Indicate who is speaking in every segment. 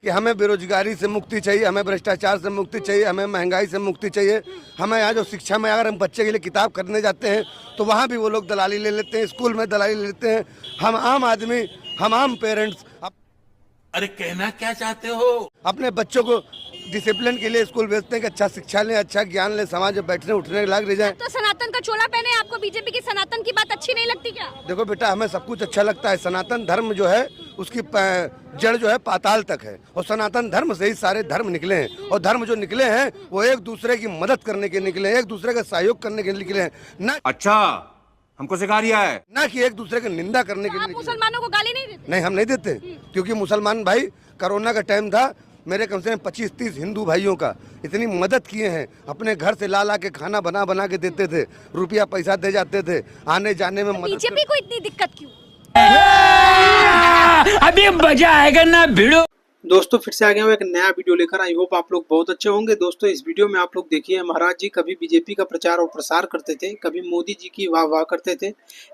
Speaker 1: कि हमें बेरोजगारी से मुक्ति चाहिए, हमें भ्रष्टाचार से मुक्ति चाहिए, हमें महंगाई से मुक्ति चाहिए। हमें यहाँ जो शिक्षा में अगर हम बच्चे के लिए किताब खरीदने जाते हैं तो वहाँ भी वो लोग दलाली ले लेते हैं, स्कूल में दलाली ले लेते हैं। हम आम आदमी, हम आम पेरेंट्स,
Speaker 2: अरे कहना क्या चाहते हो?
Speaker 1: अपने बच्चों को डिसिप्लिन के लिए स्कूल भेजते हैं कि अच्छा शिक्षा लें, अच्छा ज्ञान लें, समाज में बैठने उठने के लायक रह जाए।
Speaker 3: तो सनातन का चोला पहने, आपको बीजेपी की सनातन की बात अच्छी नहीं लगती क्या?
Speaker 1: देखो बेटा, हमें सब कुछ अच्छा लगता है। सनातन धर्म जो है उसकी जड़ जो है पाताल तक है, और सनातन धर्म से ही सारे धर्म निकले हैं। और धर्म जो निकले हैं वो एक दूसरे की मदद करने के निकले हैं, एक दूसरे का सहयोग करने के निकले हैं, न
Speaker 4: अच्छा हमको सिखा रिया है
Speaker 1: ना कि एक दूसरे की निंदा करने के लिए।
Speaker 3: आप मुसलमानों को गाली नहीं देते?
Speaker 1: नहीं, हम नहीं देते, क्योंकि मुसलमान भाई, कोरोना का टाइम था, मेरे कम से कम 25-30 हिंदू भाइयों का इतनी मदद किए हैं। अपने घर से ला के खाना बना के देते थे, रुपया पैसा दे जाते थे, आने जाने में मदद।
Speaker 3: बीजेपी को इतनी दिक्कत क्यों?
Speaker 5: अभी मजा आएगा ना भिड़ो।
Speaker 6: दोस्तों फिर से आ गया हूँ एक नया वीडियो लेकर। आई होप आप लोग बहुत अच्छे होंगे। दोस्तों इस वीडियो में आप लोग देखिए, महाराज जी कभी बीजेपी का प्रचार और प्रसार करते थे, कभी मोदी जी की वाह करते थे,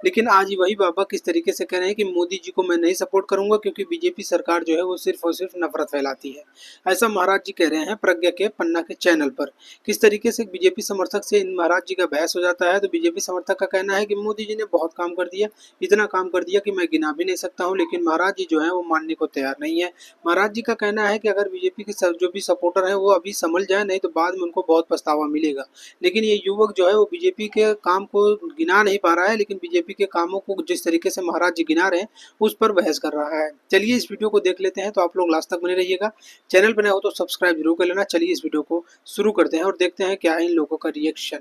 Speaker 6: लेकिन आज वही बाबा किस तरीके से कह रहे हैं कि मोदी जी को मैं नहीं सपोर्ट करूंगा क्योंकि बीजेपी सरकार जो है वो सिर्फ और सिर्फ नफरत फैलाती है। ऐसा महाराज जी कह रहे हैं प्रज्ञा के पन्ना के चैनल पर। किस तरीके से बीजेपी समर्थक से इन महाराज जी का बहस हो जाता है, तो बीजेपी समर्थक का कहना है कि मोदी जी ने बहुत काम कर दिया, इतना काम कर दिया कि मैं गिना भी नहीं सकता हूँ, लेकिन महाराज जी जो है वो मानने को तैयार नहीं है। महाराज जी का कहना है कि अगर बीजेपी के जो भी सपोर्टर हैं वो अभी संभल जाए, नहीं तो बाद में उनको बहुत पछतावा मिलेगा। लेकिन ये युवक जो है वो बीजेपी के काम को गिना नहीं पा रहा है, लेकिन बीजेपी के कामों को जिस तरीके से महाराज जी गिना रहे हैं उस पर बहस कर रहा है। चलिए इस वीडियो को देख लेते हैं। तो आप लोग लास्ट तक बने रहिएगा। चैनल पर नए हो तो सब्सक्राइब जरूर कर लेना। चलिए इस वीडियो को शुरू करते हैं और देखते हैं क्या है इन लोगों का रिएक्शन।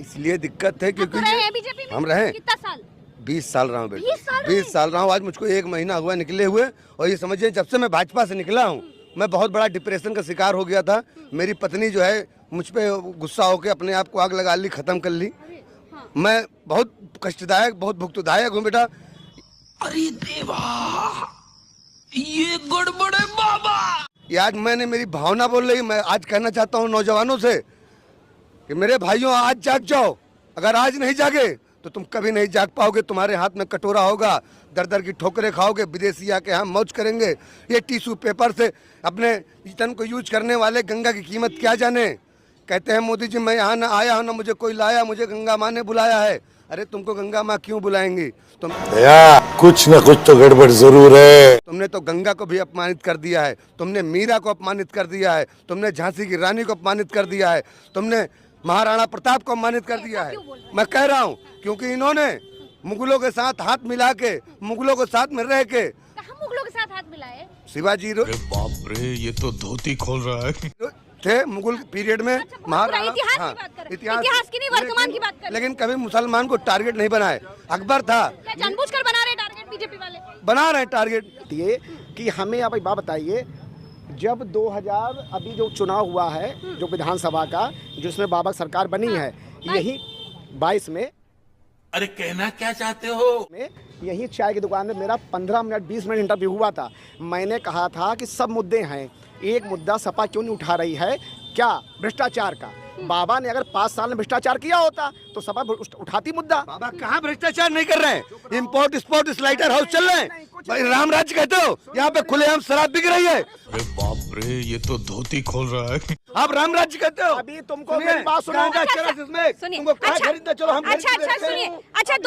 Speaker 1: इसलिए दिक्कत है क्योंकि
Speaker 3: बीजेपी में
Speaker 1: हम रहे
Speaker 3: कितना साल?
Speaker 1: 20 साल रहा हूँ बेटा,
Speaker 3: 20
Speaker 1: 20 साल रहा हूँ। आज मुझको 1 महीना हुआ निकले हुए, और ये समझिए जब से मैं भाजपा से निकला हूँ मैं बहुत बड़ा डिप्रेशन का शिकार हो गया था। मेरी पत्नी जो है मुझ पे गुस्सा होकर अपने आप को आग लगा ली, खत्म कर ली। मैं बहुत कष्टदायक, बहुत भुक्तदायक हूँ बेटा।
Speaker 5: अरे देवा, ये गड़बड़ है बाबा।
Speaker 1: ये आज मैंने मेरी भावना बोल रही। मैं आज कहना चाहता हूँ नौजवानों से कि मेरे भाइयों आज जाग जाओ। अगर आज नहीं जागे तो तुम कभी नहीं जाग पाओगे। तुम्हारे हाथ में कटोरा होगा, दर दर की ठोकरें खाओगे, विदेशी आके हम मौज करेंगे। ये टिश्यू पेपर से अपने तन को यूज करने वाले गंगा की कीमत क्या जाने। कहते हैं मोदी जी मैं यहाँ ना आया हूँ ना मुझे कोई लाया, मुझे गंगा माँ ने बुलाया है। अरे तुमको गंगा माँ क्यों बुलाएंगी? तुम
Speaker 7: कुछ न कुछ तो गड़बड़ जरूर है।
Speaker 1: तुमने तो गंगा को भी अपमानित कर दिया है, तुमने मीरा को अपमानित कर दिया है, तुमने झांसी की रानी को अपमानित कर दिया है, तुमने महाराणा प्रताप को अपमानित कर दिया है। मैं कह रहा हूँ क्योंकि इन्होंने मुगलों के साथ हाथ मिला के, मुगलों के साथ में रह के।
Speaker 3: कहाँ मुगलों के साथ हाथ मिलाए?
Speaker 1: शिवाजी
Speaker 2: बाप रे, ये तो धोती खोल रहा है।
Speaker 1: थे मुगल पीरियड में।
Speaker 3: महाराणा इतिहास की नहीं, वर्तमान की बात कर।
Speaker 1: लेकिन कभी मुसलमान को टारगेट नहीं बनाए। अकबर था।
Speaker 3: जानबूझकर बना रहे टारगेट बीजेपी वाले?
Speaker 1: बना रहे टारगेट।
Speaker 8: ये कि हमें आप एक बात बताइए, जब 2000 अभी जो चुनाव हुआ है जो विधानसभा का, जिसमें बाबा सरकार बनी है, यही 22 में।
Speaker 2: अरे कहना क्या चाहते हो?
Speaker 8: यही चाय की दुकान में मेरा 15 मिनट 20 मिनट इंटरव्यू हुआ था। मैंने कहा था कि सब मुद्दे हैं, एक मुद्दा सपा क्यों नहीं उठा रही है, क्या भ्रष्टाचार का। बाबा ने अगर 5 साल में भ्रष्टाचार किया होता तो सपा उठाती मुद्दा।
Speaker 1: बाबा कहाँ भ्रष्टाचार नहीं कर रहे हैं? इम्पोर्ट एक्सपोर्ट स्लाइडर हाउस चल रहे हैं। भाई राम राज्य कहते हो, यहाँ पे खुलेआम शराब बिक रही है।
Speaker 2: अरे बाप रे, ये तो धोती खोल रहा है।
Speaker 1: आप राम राज्य कहते हो?
Speaker 8: अभी तुमको मेरी बात सुनो।
Speaker 1: तुमको कहाँ खरीदना, चलो हम
Speaker 3: अच्छा सुनिए। अच्छा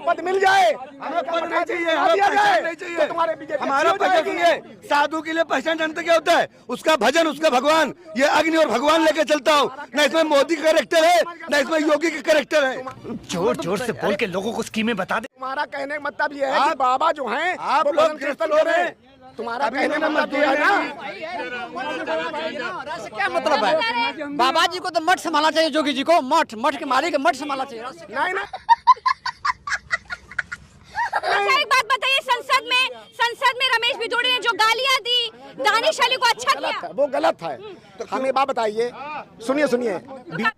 Speaker 8: पद मिल जाए,
Speaker 1: हमें पद नहीं चाहिए, हमें पहचान नहीं चाहिए। हमारा पहचान सुनिए, साधु के लिए पहचान जानते क्या होता है? उसका भजन, उसका भगवान। ये अग्नि और भगवान लेके चलता हूँ। न इसमें मोदी का कैरेक्टर है, न इसमें योगी का कैरेक्टर है।
Speaker 5: जोर जोर से बोल के लोगों को स्कीमें बता दे।
Speaker 8: तुम्हारा कहने का मतलब ये है कि बाबा जो हैं
Speaker 1: आप लोग कीर्तन हो रहे हैं।
Speaker 8: तुम्हारा कहने का मतलब ये है ना,
Speaker 9: क्या मतलब है? बाबा जी को तो मठ संभालना चाहिए, जोगी जी को मठ के मालिक मठ संभालना चाहिए।
Speaker 8: नहीं ना।
Speaker 3: अच्छा एक बात बताइए, संसद में रमेश भिदोड़ी ने जो गालियां दी दानिश अली को, अच्छा किया?
Speaker 8: वो गलत है। तो हमें बात बताइए, सुनिए।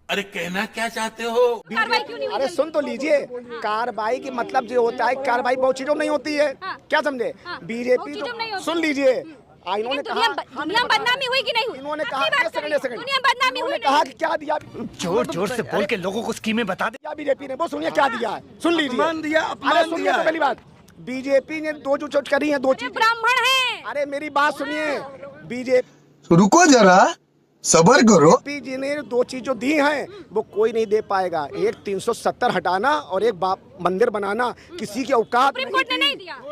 Speaker 2: अरे कहना क्या चाहते हो?
Speaker 3: कार्रवाई क्यों नहीं हुई?
Speaker 8: अरे सुन तो लीजिए, कार्रवाई की मतलब जो होता है, कार्रवाई बहुत चीजों नहीं होती है। क्या समझे? बीजेपी तो सुन लीजिए, इन्होंने कहा
Speaker 3: दुनिया बदनामी हुई कि नहीं हुई?
Speaker 8: इन्होंने कहा सेकंड
Speaker 3: दुनिया बदनामी हुई,
Speaker 8: कहा कि क्या दिया।
Speaker 5: जोर जोर से बोल के लोगों को स्कीमें बता दे।
Speaker 8: बीजेपी ने वो सुनिए क्या दिया है, सुन लीजिए।
Speaker 1: अपमान दिया।
Speaker 8: सुनिए तो पहली बात, बीजेपी ने दो जो करी है, दो चीजें।
Speaker 3: ब्राह्मण है।
Speaker 8: अरे मेरी बात सुनिए, बीजेपी
Speaker 7: रुको जरा, सबर करो।
Speaker 8: जी ने दो चीज जो दी हैं वो कोई नहीं दे पाएगा। एक 370 हटाना और एक मंदिर बनाना किसी की औकात
Speaker 3: सुप्रीम कोर्ट ने नहीं दिया।